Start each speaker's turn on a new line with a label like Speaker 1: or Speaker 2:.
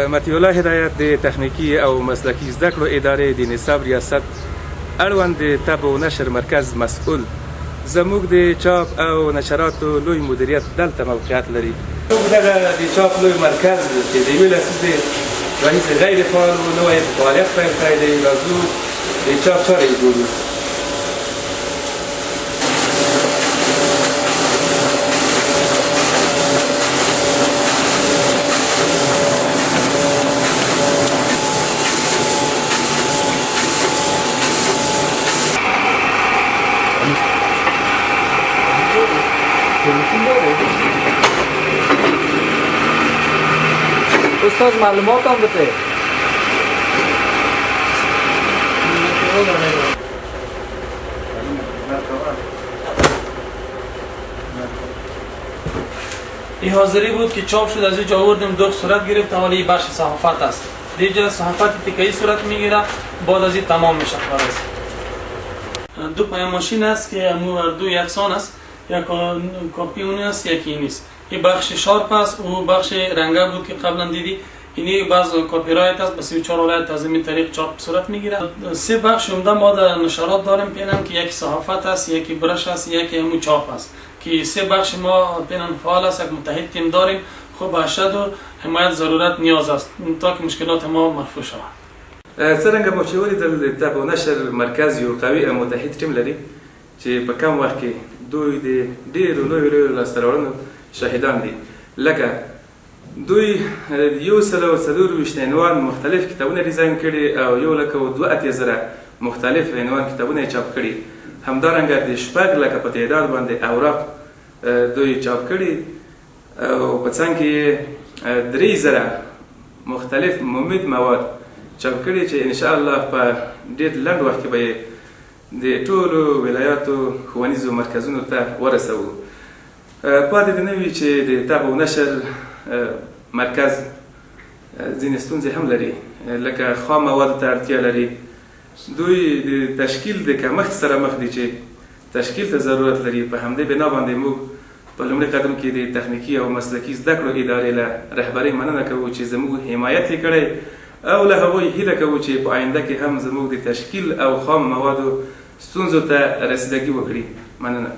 Speaker 1: مطیع الله هدایت د تخنیکی او مسلکي زده کړو ادارې د نصاب ریاست اړوند د طب او نشر مرکز مسؤل زموږ د چاپ او نشراتو لوی مدیریت دلته موقعیت لري. دغه د چاپ لوی مرکز چې د یوې لسیزې راهیسې غیر فعال و، نوی فعالیت پیل کړی دی. راځو د چاپ چارې وګورو.
Speaker 2: استاد معلومات هم بده.
Speaker 3: این حاضری بود که چاپ شد، از اینجا آوردیم دو صورت گرفت. اولی بخش صحافت است، دیگه صحافت تکه‌ای صورت میگیره، بعد از این تمام میشه. دو پای ماشین است که دو یکسان است، یک کپی اون است یکی نیست. این بخش شارپ است، اون بخش رنگه بود که قبلا دیدی. اینی باز کپی رایت است، به 34 ولایت از این طریق چاپ صورت میگیره. سه بخش عمده ما در نشرات داریم پینم که یکی صحافت است، یکی برش است، یکی همون چاپ است که سه بخش ما پینم فعال است. یک متحد تیم داریم. خب ارشد و حمایت ضرورت نیاز است تا که مشکلات ما مرفوع شود.
Speaker 1: څرنګه مو چې ولیدل د طب او نشر مرکز یو قوي او متحد ټیم لري چې په کم وخت کې دوی د ډېرو لویو لاسته راوړنو شاهدان دي. لکه دوی 124 عنوان مختلف کتابونه ډیزاین کړي او 1,02,000 مختلف عنوان کتابونه یې چاپ کړي. همدارنګه د 6 لکه په تعداد باندې اوراق دوی چاپ کړي او په څنګ کې 3,000 مختلف مفید مواد چاپ کړي چې ان شاء الله په ډېر لنډ وخت کې به د ټولو ولایاتو ښوونیزو مرکزونو ته ورسوو. پاتې د نه وي چې د طب او نشر مرکز ځینې ستونزې هم لري، لکه خام موادو ته اړتیا لري. دوی د تشکیل د کمښت سره مخ دي چې تشکیل ته ضرورت لري. په همدې بنا باندې موږ په لومړي قدم کې د تخنیکي او مسلکي زده کړو ادارې له رهبرۍ مننه کوو چې زموږ حمایت یې کړی او له هغوی هیله کوو چې په آینده کې هم زموږ د تشکیل او خام موادو ستونزو ته رسیدګي وکړي. مننه.